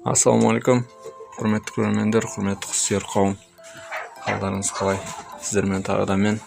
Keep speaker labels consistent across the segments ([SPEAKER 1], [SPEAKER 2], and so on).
[SPEAKER 1] Ассалаумағалейкум, құрметті көрермендер, құрметті құс-сүйер қауым. Қалдарыңыз қалай? Сіздермен тағы да мен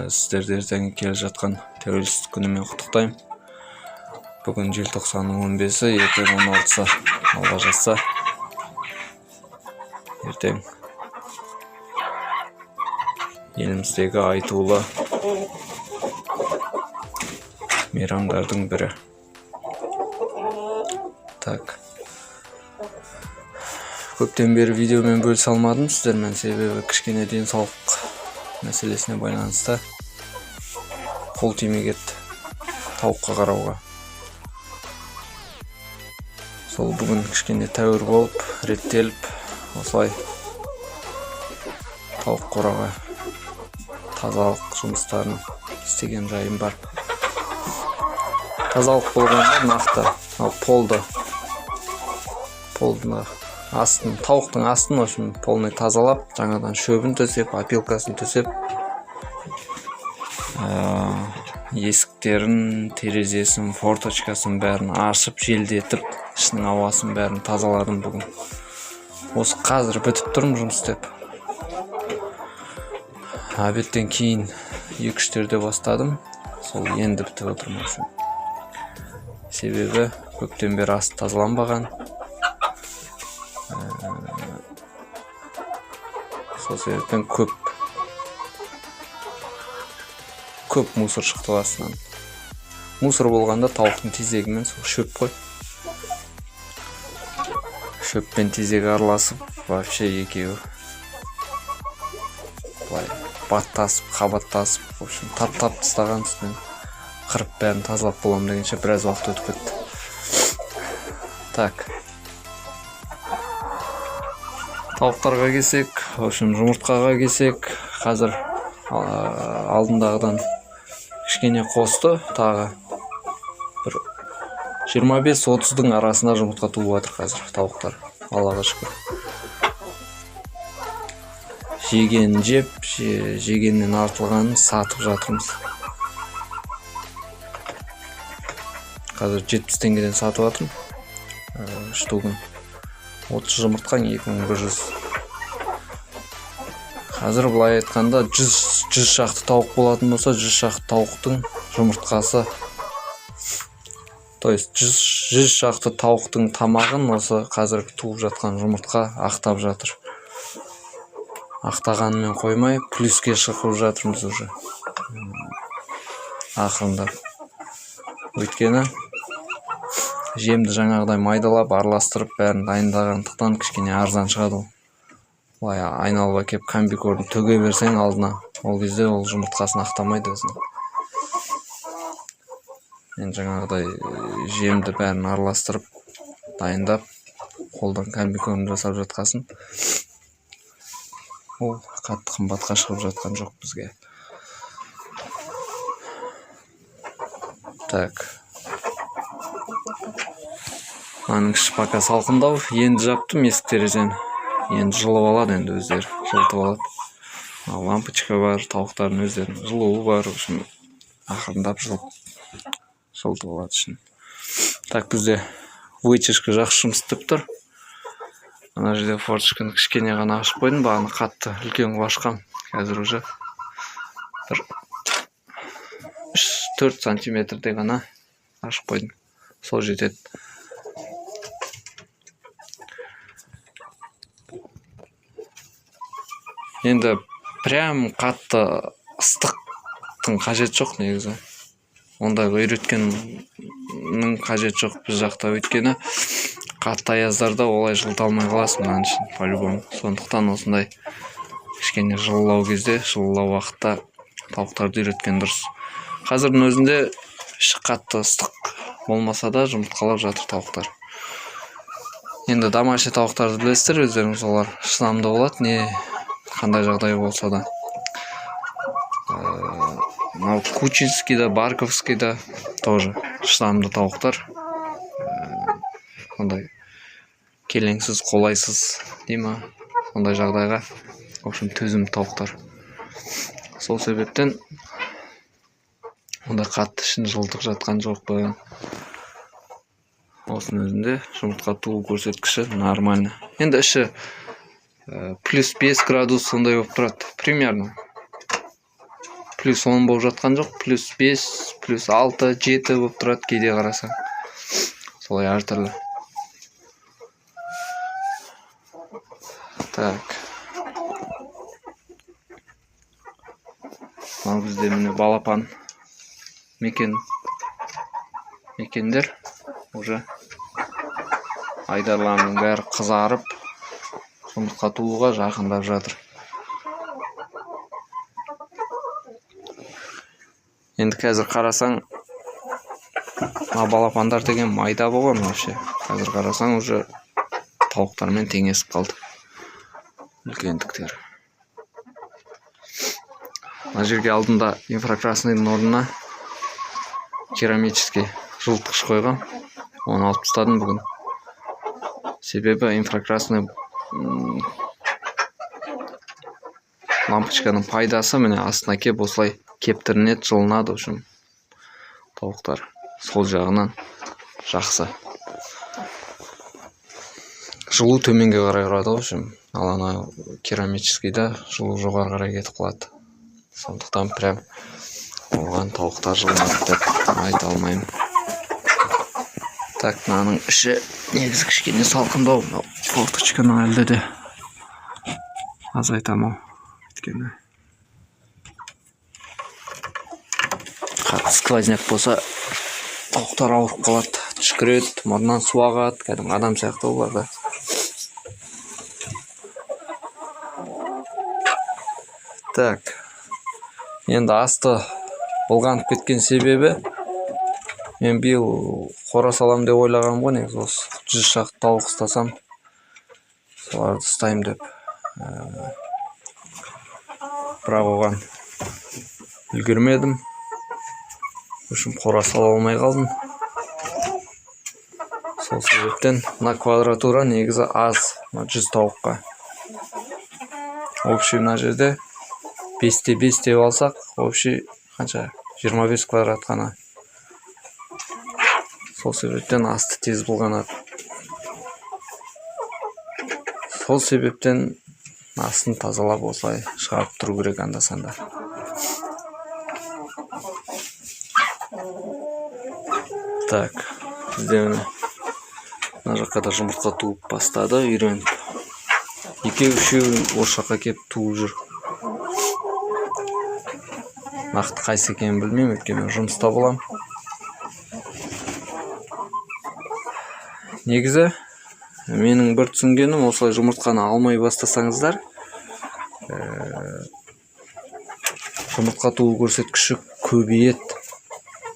[SPEAKER 1] сіздерді ертең келе жатқан тәуелсіздік күнімен құттықтаймын. Бүгін желтоқсанның 15-і, ертең 16-сы алға жазса. Ертең еліміздегі айтулы мейрамдардың бірі. Так. Көптен бері видеомен бөлісе алмадым сіздермен, себебі кішкене денсаулық мәселесіне байланысты қол тимей кетті тауыққа қарауға. Сол бүгін кішкене тәуір болып, реттеліп, осылай тауық қораға тазалық жұмыстарын істеген жайым бар. Тазалық болғанда нақты полдың астын, тауықтың астын үшін полный тазалап, жаңадан шөбін төсеп, опилкасын төсеп, есіктерін, терезесін, форточкасын бәрін ашып, желдетіп, ішінің ауасын бәрін тазаладым бүгін. Осы қазір бітіп тұрмын жұмыс істеп. Обедтен кейін 2-3-терде бастадым. Сол енді бітіп отырмын үшін. Себебі көптен бері асты тазаланбаған. Сол себептен көп мусор шықты астынан. Мусор болғанда тауықтың тезегімен сол шөп қой. Шөппен тезегі араласып, вообще екеуі баттасып, қабаттасып, в общем, тап тастаған үстінен қырып бәрін тазалап боламын дегенше біраз уақыт өтіп кетті. Так. Тауықтарға келсек, в общем, жұмыртқаға келсек, қазір алдындағыдан кішкене қосты, тағы бір 25-30-дың арасында жұмыртқа туып жатыр қазір тауықтар. Аллаға шүкір. Жегенін жеп, жегеннен артылғанын сатып жатырмыз. Қазір 70 теңгеден сатып жатырмын. Штугын 30 жұмыртқа 2100. Қазір былай айтқанда 100 шақты тауық болатын болса, 100 шақты тауықтың жұмыртқасы, то есть 100 шақты тауықтың тамағын осы қазір туып жатқан жұмыртқа ақтап жатыр. Ақтағанымен қоймай, плюске шығып жатырмыз уже. Ақырында. Өйткені жемді жаңағыдай майдалап, араластырып, бәрін дайындағандықтан кішкене арзан шығады. Былай айналып әкеп комбикорын төге берсең алдына, ол кезде ол жұмыртқасын ақтамайды өзін. Мен жаңағыдай жемді бәрін араластырып, дайындап, қолдан комбикорын жасап жатқасын. Ол қатты қымбатқа шығып жатқан жоқ бізге. Так. Аның іші пока салқындау. Енді жаптым есік терезені. Енді жылып алады, енді өздері жылытып алады. Лампочка бар, тауықтардың өздерінің жылуы бар. Ақырындап жылытып алады үшін. Так, бізде вытяжка жақсы жұмыс істеп тұр. Ана жерде форточканы кішкене ғана ашып қойдым, бағана қатты үлкен қылып ашқам. Қазір уже 3-4 сантиметрде ғана ашып қойдым. Сол жетеді. Енді прям қатты ыстықтың қажет жоқ негізі. Ондай үйреткеннің қажет жоқ біз жақта, өйткені қатты аяздарда олай жылыта алмай қаласың мынаның үшін, по-любому. Сондықтан осындай кішкене жылылау кезде, жылылау уақытта тауықтарды үйреткен дұрыс. Қазірдің өзінде қатты ыстық болмаса да жұмыртқалап жатыр тауықтар. Енді домашний тауықтарды білесіздер, өздеріңіз, олар шыдамды болады, қандай жағдай болса да. Кучинский да, Барковский да тоже шыдамды тауықтар. Сондай келеңсіз, қолайсыз дейма, сондай жағдайға, в общем, төзімді тауықтар. Сол себептен онда қатты ішін жылытып жатқан жоқ па. осының өзінде жұмыртқа туу көрсеткіші нормально. Енді іші плюс 5 градус сондай болып тұрады. Примерно. Плюс 10 болып жатқан жоқ. Плюс 5, плюс 6, 7 болып тұрады кейде қарасаң. Солай әртүрлі. Так. Мынау бізде міне балапан мекендер уже айдарларының бәрі қызарып жұмыртқа тууға жақындап жатыр. Енді қазір қарасаң балапандар деген майда болған вообще. Қазір қарасаң уже тауықтармен теңесіп қалды. Үлкендіктер. Мына жерге алдында инфракрасныйдың орнына керамический жылытқыш қойған. Оны алып тастадым бүгін. Себебі инфракрасный лампочканың пайдасы міне астына кеп осылай кептірінеді, жылынады, в общем. Тауықтар сол жағынан жақсы. Жылу төменге қарай ұрады, в общем. Ал ана керамическийда жылу жоғары қарай кетіп қалады. Сондықтан прям оған тауықтар жылынады деп айта алмаймын. Так, мынаның іші негізі кішкене салқындау. Форточканы әлде де азайтамау. Өйткені қатты сквозняк болса тауықтар ауырып қалады. Түшкіреді, мұрнынан су ағады, кәдімгі адам сияқты оларда. Так. Енді асты былғанып кеткен себебі мен биыл қора салам деп ойлағам ғой, негізі осы 100 шақты тауық ұстасам соларды ұстаймын деп. Бірақ оған үлгермедім. Үшін қора сала алмай қалдым. Сол себептен мына квадратура негізі аз 100 тауыққа. Общий мына жерде 5-те 5 деп алсақ, общий қанша? 25 квадрат қана. Сол себептен асты тез былғанады. Сол себептен астын тазалап осылай шығарып тұру керек анда-санда. Так, бізде мына жаққа да жұмыртқа туып бастады, үйреніп. Екеу-үшеу осы жаққа келіп туып жүр. Нақты қайсы екенін білмеймін, өйткені жұмыста болам. Негізі менің бір түсінгенім, осылай жұмыртқаны алмай бастасаңыздар, жұмыртқа туу көрсеткіші көбейеді.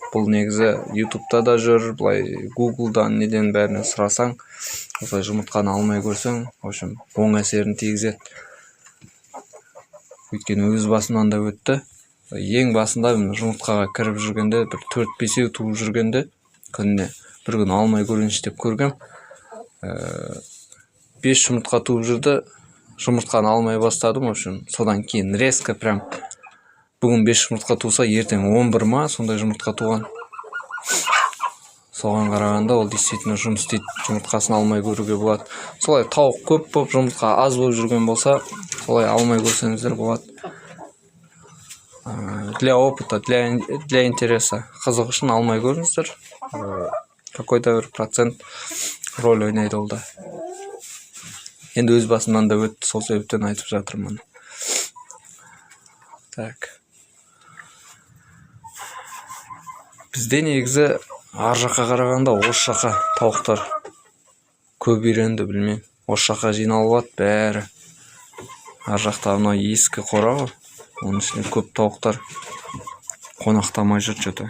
[SPEAKER 1] Бұл негізі YouTube'да да жүр, былай Google'дан неден бәріне сұрасаң, осылай жұмыртқаны алмай көрсең, в общем, оң әсерін тигізеді. Өйткені өз басымнан да өтті. Ең басында жұмыртқаға кіріп жүргенде, бір 4-5 туып жүргенде, күніне бір күн алмай көрінші деп көргем. 5 жұмыртқа туып жүрді, жұмыртқаны алмай бастадым, в общем, содан кейін резко прям бүгін 5 жұмыртқа туса, ертең 11 ма, сондай жұмыртқа туған. Соған қарағанда ол действительно жұмыс істейді, жұмыртқасын алмай көруге болады. Солай тауық көп болып, жұмыртқа аз болып жүрген болса, солай алмай көрсеңіздер болады. Для опыта, для интереса, қызық үшін алмай көріңіздер. Какой-то бір процент роль ойнайды ол да. Енді өз басымнан да өтті, сол себептен айтып жатырмын. Так. Бізде негізі ар жаққа қарағанда осы жаққа тауықтар көп үйренді, білмеймін. Осы жаққа жиналып бәрі. Ар жақта мына ескі қора ғой. Оның ішінде көп тауықтар қонақтамай жүр что-то.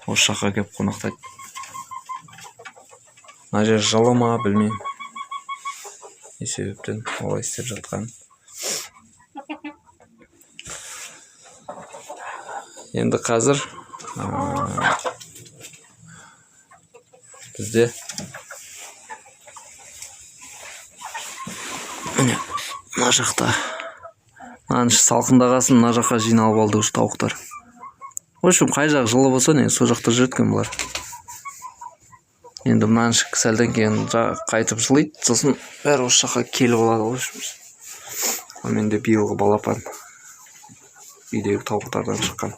[SPEAKER 1] Осы жаққа келіп қонақтайды. Мына жер жылы ма, білмеймін. Не себептен олай істеп жатқан. Енді қазір бізде мына жақта мынаншы салқындағасын мына жаққа жиналып алды ұш тауықтар. В общем, қай жақ жылы болса, не сол жақта жүреді екен бұлар. Енді мынаншық сәлден кейін қайтып жылайды, сосын бәрі осы жаққа келіп алады ғой. Менде биылғы балапан үйдегі тауықтардан шыққан.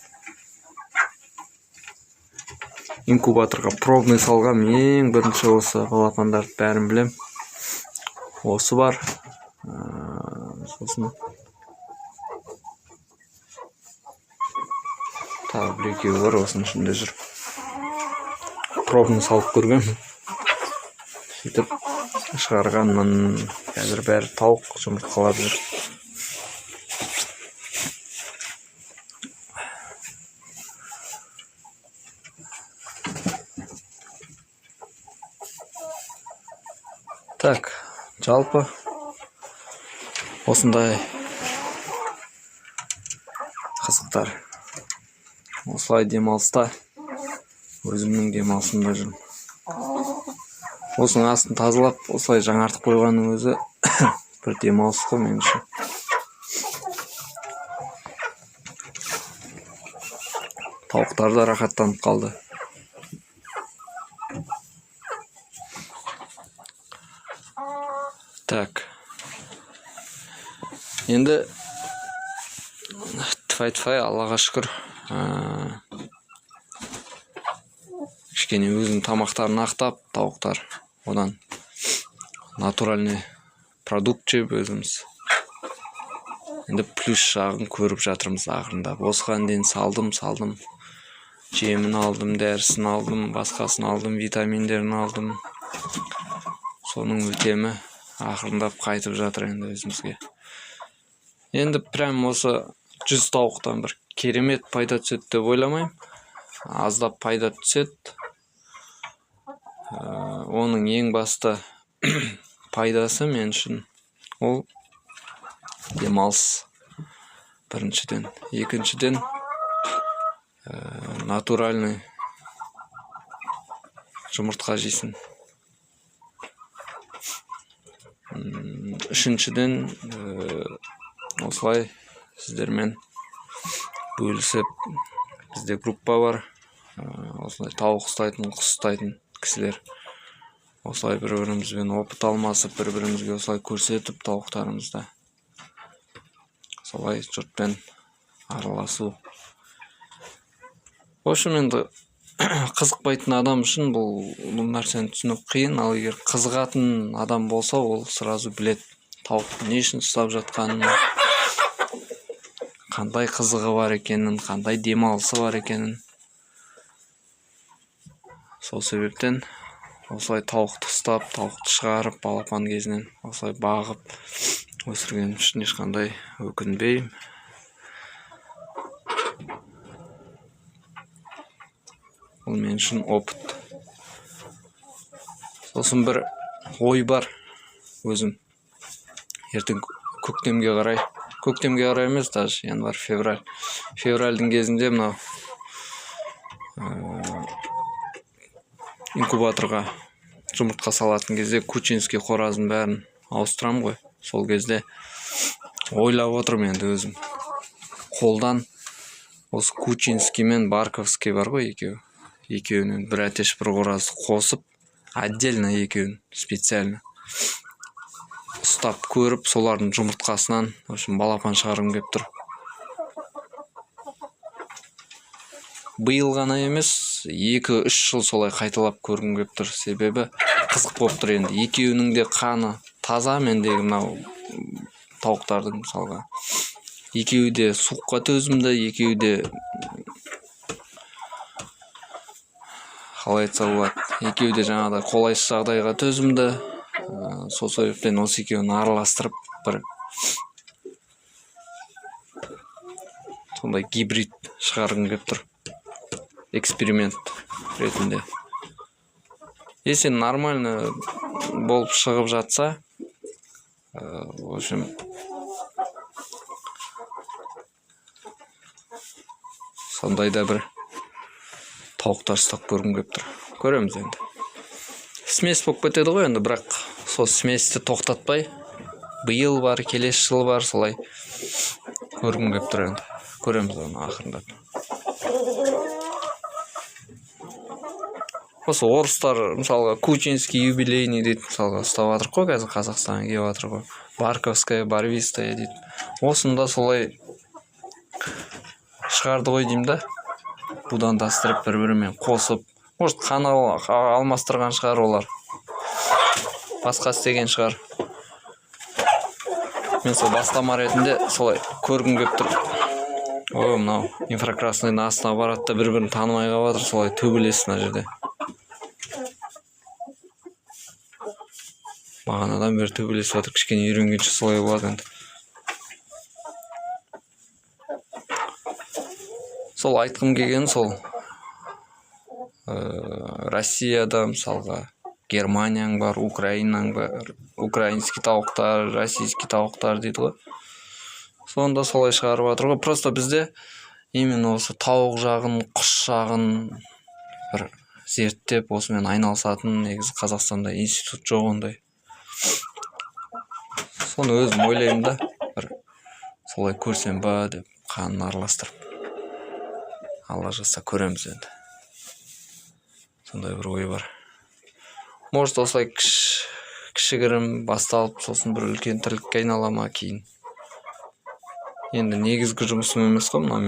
[SPEAKER 1] Инкубаторға пробный салғам, ең бірінші осы балапандарды бәрін білем. Осы бар. Сосын тағы бір екеуі бар, осының ішінде жүр. Пробный салып көрген. Сөйтіп шығарғанмын. Қазір бәрі тауық жұмыртқалап жүр. Так, жалпы осындай қызықтар. Осылай демалыста өзімнің демалысымда жүрмін. Осының астын тазалап, осылай жаңартып қойғанның өзі бір демалыс қой мен үшін. Тауықтар да рахаттанып қалды. Так. Енді тфай-тфай, Аллаға шүкір. Кішкене өзінің тамақтарын ақтап, тауықтар. Одан натуральный продукт жеп өзіміз. Енді плюс жағын көріп жатырмыз ақырындап. Осыған дейін салдым. Жемін алдым, дәрісін алдым, басқасын алдым, витаминдерін алдым. Соның өтемі ақырындап қайтып жатыр енді өзімізге. Енді прям осы 100 тауықтан бір керемет пайда түседі деп ойламаймын. Аздап пайда түседі. Оның ең басты пайдасы мен үшін ол демалыс. Біріншіден. Екіншіден натуральный жұмыртқа жейсің. Үшіншіден осылай сіздермен бөлісіп, бізде группа бар. Осылай тауық ұстайтын, құс ұстайтын кісілер. Осылай бір-бірімізбен опыт алмасып, бір-бірімізге осылай көрсетіп тауықтарымызды. Солай жұртпен араласу. Общем, енді қызықпайтын адам үшін бұл нәрсені түсіну қиын, ал егер қызығатын адам болса, ол сразу білет тауықтың не үшін ұстап жатқанын, қандай қызығы бар екенін, қандай демалысы бар екенін. Сол себептен осылай тауықты ұстап, тауықты шығарып, балапан кезінен осылай бағып өсірген үшін ешқандай өкінбеймін. Бұл мен үшін опыт. Сосын бір ой бар өзім. Ертең көктемге қарай емес, даже январь, февраль. Февральдың кезінде мынау инкубаторға жұмыртқа салатын кезде кучинский қоразын бәрін ауыстырам ғой. Сол кезде ойлап отырмын енді өзім. Қолдан осы кучинский мен барковский бар ғой екеуі. Екеуінен бір әтеш бір қораз қосып, отдельно екеуін специально ұстап көріп, солардың жұмыртқасынан балапан шығарғым келіп тұр. Биыл ғана емес, 2-3 жыл солай қайталап көргім келіп тұр. Себебі қызық болып тұр енді. Екеуінің де қаны таза, мендегі мынау тауықтардың мысалға. Екеуі де суыққа төзімді, екеуі де қалай айтса болады. Екеуі де жаңағыдай қолайсыз жағдайға төзімді. Сол себептен осы екеуін араластырып бір сондай гибрид шығарғым келіп тұр. Эксперимент ретінде. Если нормально болып шығып жатса, в общем, сондай да бір тауықтар ұстап көргім келіп тұр. Көреміз енді. Смес болып кетеді ғой енді, бірақ сол сместі тоқтатпай, биыл бар, келесі жыл бар, солай көргім келіп тұр енді. Көреміз оны ақырындап. осы орыстар мысалға Кучинский юбилейный дейді, мысалға ұстап жатырық қой қазір, Қазақстанға келіп жатыр ғой, Барковская, Барвистая дейді. Осында солай шығарды ғой деймін да, будандастырып бір-бірімен қосып, может канал алмастырған шығар олар, басқа істеген шығар. Мен сол бастама ретінде солай көргім келіп тұр. Ой, мынау инфракрасныйдың астына барады да бір-бірін танымай қалып жатыр, солай төбелес мына жерде. Бағанадан бері төбелесіп жатыр, кішкене үйренгенше солай болады енді. Сол айтқым келген сол Россияда мысалға Германияң бар, Украинаң бар, украинский тауықтар, российский тауықтар дейді ғой. Сонда солай шығарып жатыр ғой. Просто бізде именно осы тауық жағын, құс жағын бір зерттеп, осымен айналысатын негізі Қазақстанда институт жоқ ондай. Соны өзім ойлаймын да, бір солай көрсем ба деп қанын араластырып. Алла жазса көреміз енді. Сондай бір ой бар. Может, осылай кішігірім басталып, сосын бір үлкен тірлікке айнала ма кейін. Енді негізгі жұмысым емес қой мына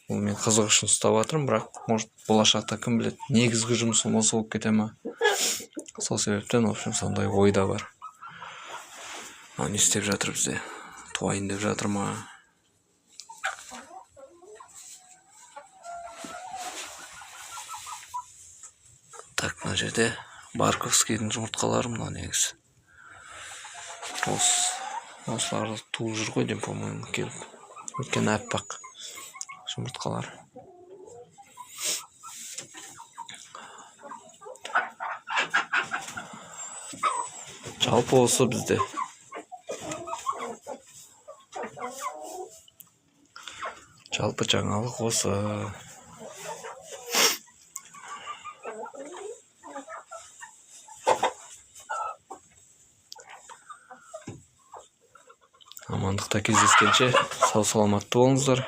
[SPEAKER 1] мен қызық үшін ұстап жатырмын, бірақ может болашақта кім біледі, негізгі жұмысым осы болып кете ма. Сол себептен, в общем, сондай ой да бар. Не істеп жатыр бізде? Туайын деп жатыр ма? Так, мына жерде Барковскийдің жұмыртқалары мына негізі. Осыларды туып жүр ғой деймін, по-моему, келіп. Өткен аппақ жұмыртқалар. Жалпы осы бізде. Жалпы жаңалық осы. Амандықта кездескенше сау саламатты болыңыздар.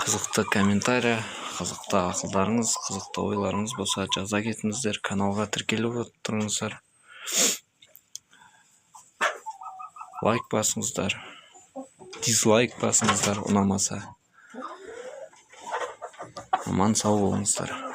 [SPEAKER 1] Қызықты комментария, қызықты ақылдарыңыз, қызықты ойларыңыз болса жаза кетіңіздер, каналға тіркеліп отырыңыздар. Лайк басыңыздар, дизлайк басыңыздар ұнамаса. Аман сау болыңыздар.